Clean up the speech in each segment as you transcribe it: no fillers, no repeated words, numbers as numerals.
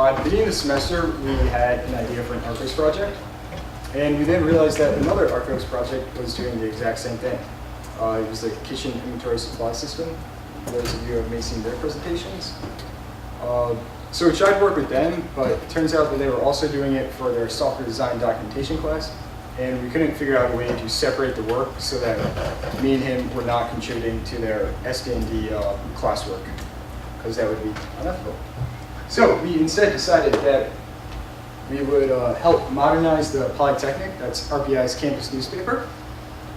At the beginning of the semester, we had an idea for an RCOS project, and we then realized that another RCOS project was doing the exact same thing. It was the kitchen inventory supply system. Those of you who may have seen their presentations. So we tried to work with them, but it turns out that they were also doing it for their software design documentation class, and we couldn't figure out a way to separate the work so that me and him were not contributing to their SD&D classwork, because that would be unethical. So we instead decided that we would help modernize the Polytechnic, that's RPI's campus newspaper,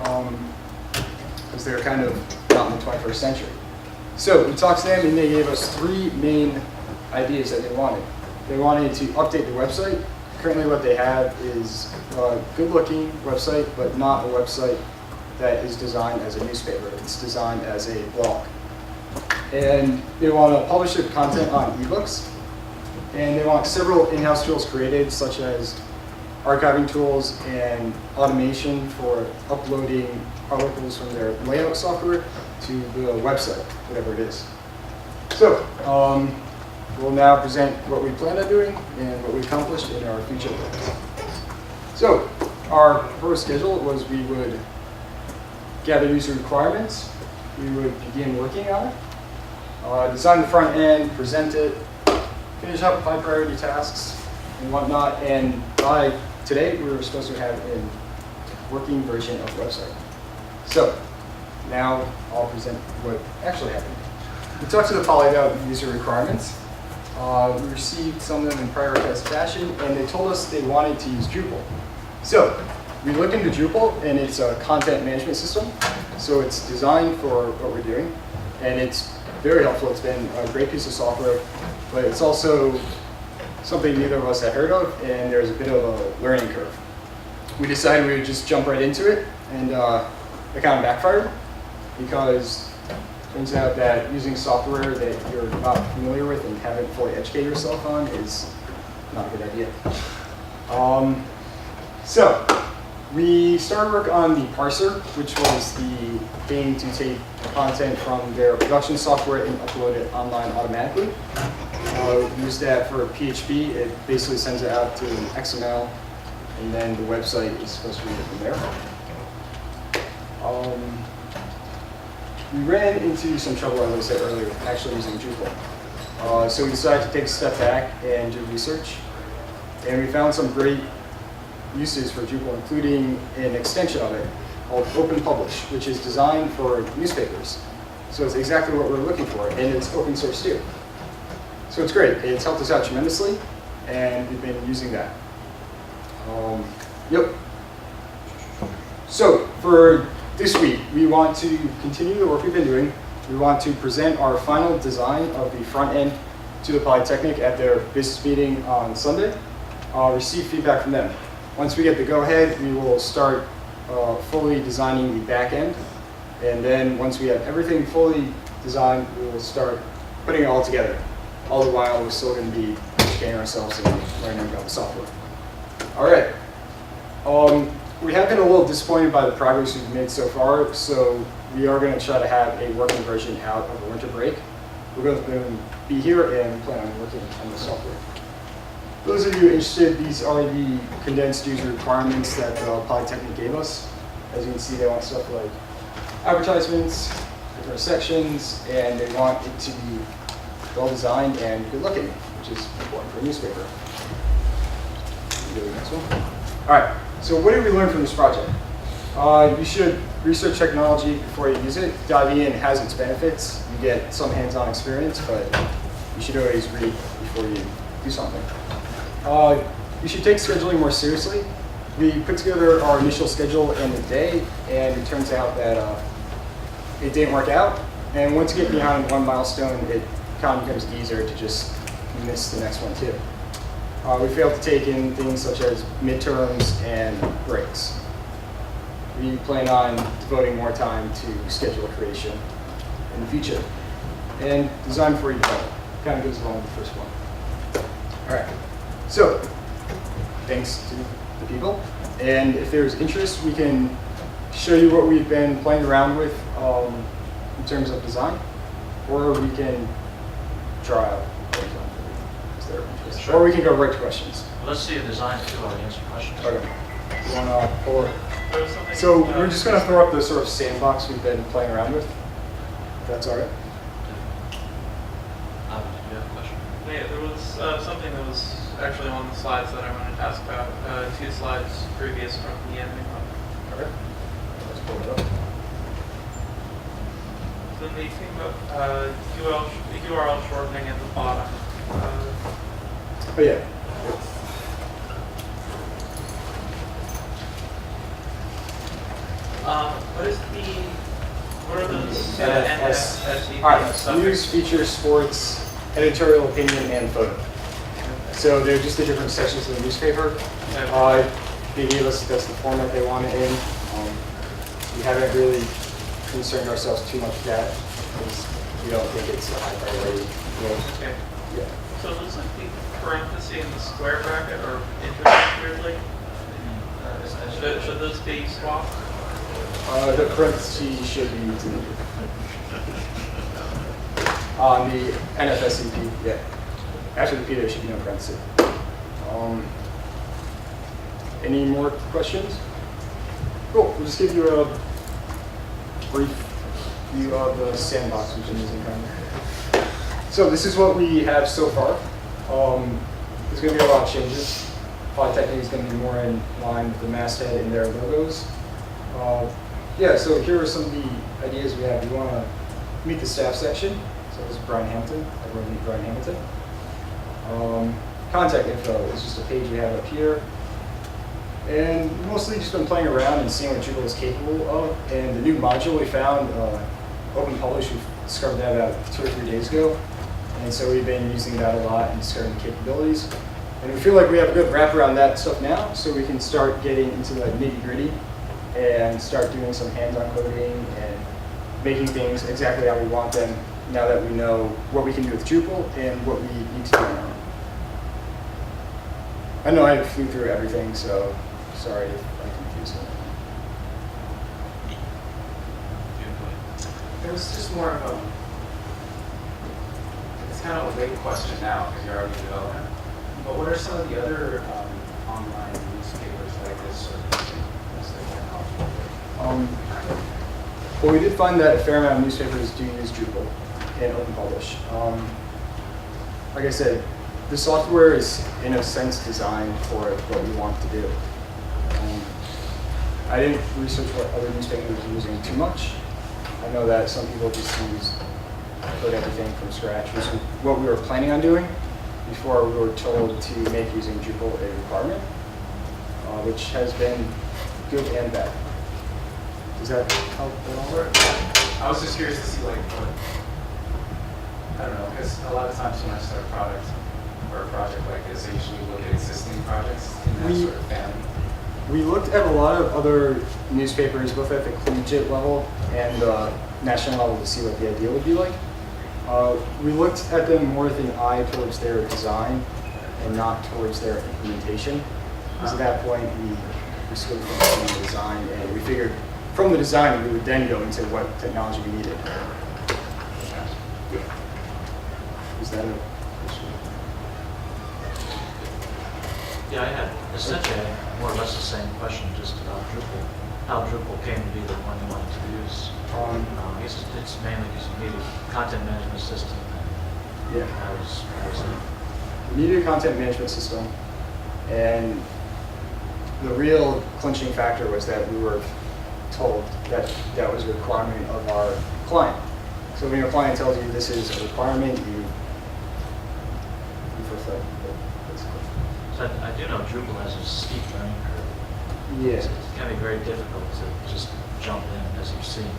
because they're kind of not in the 21st century. So we talked to them, and they gave us three main ideas that they wanted. They wanted to update the website. Currently what they have is a good-looking website, but not a website that is designed as a newspaper. It's designed as a blog. And they want to publish their content on ebooks. And they want several in-house tools created, such as archiving tools and automation for uploading articles from their layout software to the website, whatever it is. So we'll now present what we plan on doing and what we accomplished in our future plans. So our proposed schedule was we would gather user requirements, we would begin working on it, design the front end, present it, finish up high priority tasks and whatnot, and by today we were supposed to have a working version of the website. So now I'll present what actually happened. We talked to the Poly about user requirements. We received some of them in prioritized fashion, and they told us they wanted to use Drupal. So we looked into Drupal, and it's a content management system. So it's designed for what we're doing, and it's very helpful. It's been a great piece of software, but it's also something neither of us had heard of, and there's a bit of a learning curve. We decided we would just jump right into it, and it kind of backfired, because it turns out that using software that you're not familiar with and haven't fully educated yourself on is not a good idea. So we started work on the parser, which was the thing to take content from their production software and upload it online automatically. We use that for PHP. It basically sends it out to XML, and then the website is supposed to read it from there. We ran into some trouble, as I said earlier, with actually using Drupal. So we decided to take a step back and do research. And we found some great uses for Drupal, including an extension of it called Open Publish, which is designed for newspapers. So it's exactly what we're looking for, and it's open source too. So it's great. It's helped us out tremendously, and we've been using that. Yep. So for this week, we want to continue the work we've been doing. We want to present our final design of the front end to the Polytechnic at their business meeting on Sunday. Receive feedback from them. Once we get the go-ahead, we will start fully designing the back end. And then once we have everything fully designed, we will start putting it all together. All the while, we're still going to be educating ourselves and learning about the software. All right. We have been a little disappointed by the progress we've made so far, so we are going to try to have a working version out of the winter break. We're going to be here and plan on working on the software. For those of you interested, these are the condensed user requirements that Polytechnic gave us. As you can see, they want stuff like advertisements, different sections, and they want it to be well designed and good looking, which is important for a newspaper. Go to the next one. All right. So what did we learn from this project? You should research technology before you use it. Diving in has its benefits. You get some hands-on experience, but you should always read before you do something. You should take scheduling more seriously. We put together our initial schedule in a day, and it turns out that it didn't work out. And once you get behind one milestone, it kind of becomes easier to just miss the next one too. We failed to take in things such as midterms and breaks. We plan on devoting more time to schedule creation in the future. And design before you develop. Kind of goes along with the first one. All right. So, thanks to the people. And if there's interest, we can show you what we've been playing around with in terms of design, or we can try out. Is there Sure. Or we can go right to questions. Let's see a design too, I'll answer questions. Okay. You want to pull it? There was something, So we're just going to throw up the sort of sandbox we've been playing around with. If that's all right. Did you have a question? yeah, there was something that was actually on the slides that I wanted to ask about. 2 slides previous from the ending one. Okay. Let's pull it up. So the thing about URL shortening at the bottom. Oh yeah. What are those All right. News, feature, sports, editorial opinion, and photo. So they're just the different sections of the newspaper. They gave us that's the format they want it in. We haven't really concerned ourselves too much with that because we don't think it's a high priority. Okay. Yeah. So it looks like the parenthesis and the square bracket are interlinked weirdly. Should those be swapped? The parentheses should be deleted. On the NFSCP, yeah. After the P, there should be no parentheses. Any more questions? Cool. We'll just give you a brief view of the sandbox we've been using currently. So this is what we have so far. There's going to be a lot of changes. Polytechnic is going to be more in line with the masthead and their logos. Yeah, so here are some of the ideas we have. We want to meet the staff section. So this is Brian Hamilton. Everyone meet Brian Hamilton. Contact info is just a page we have up here. And mostly just been playing around and seeing what Drupal is capable of. And the new module we found, Open Publish, we discovered that about 2 or 3 days ago. And so we've been using that a lot and discovering the capabilities. And we feel like we have a good wrap around that stuff now, so we can start getting into the nitty-gritty and start doing some hands-on coding and making things exactly how we want them now that we know what we can do with Drupal and what we need to do on our own. I know I flew through everything, so sorry if I confused it. It was just more of a, it's kind of a late question now because you're already in development. But what are some of the other online newspapers like this or Well, we did find that a fair amount of newspapers do use Drupal and Open Publish. Like I said, the software is in a sense designed for what we want to do. I didn't research what other newspapers are using too much. I know that some people just code everything from scratch, which is what we were planning on doing before we were told to make using Drupal a requirement, which has been good and bad. Does that help at all? I was just curious to see like what, I don't know, because a lot of times when I start a product or a project like this, I usually look at existing projects in that sort of family. We looked at a lot of other newspapers, both at the collegiate level and national level, to see what the idea would be like. We looked at them more with an eye towards their design and not towards their implementation. Because at that point, we scoped from the design, and we figured from the design, we would then go into what technology we needed. Is that a question? Yeah, I had essentially more or less the same question just about Drupal. How Drupal came to be the one you wanted to use. I guess it's mainly because you needed a content management system. And Yeah. that was it. We needed a content management system, and the real clinching factor was that we were told that that was a requirement of our client. So when your client tells you this is a requirement, you fulfill it. So I do know Drupal has a steep learning curve. Yeah. It can be very difficult to just jump in, as you've seen.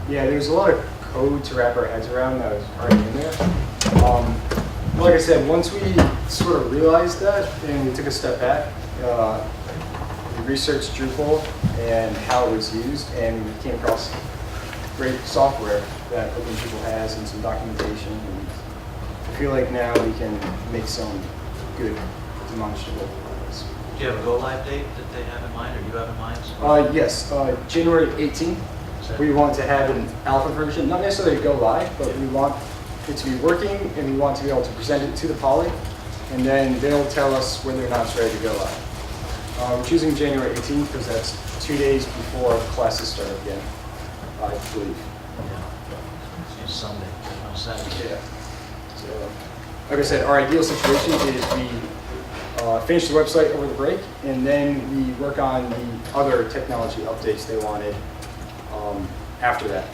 Yeah, there's a lot of code to wrap our heads around that was already in there. Like I said, once we sort of realized that and we took a step back, we researched Drupal and how it was used, and we came across great software that Open Drupal has and some documentation. And I feel like now we can make some good demonstrable progress. Do you have a go-live date that they have in mind, or you have in mind? Yes, January 18th. We want to have an alpha version, not necessarily go live, but we want it to be working, and we want to be able to present it to the poly and then they'll tell us whether or not it's ready to go live. We're choosing January 18th because that's 2 days before classes start again, I believe. Yeah. It's Sunday, on Saturday. Yeah. So, like I said, our ideal situation is we finish the website over the break, and then we work on the other technology updates they wanted after that.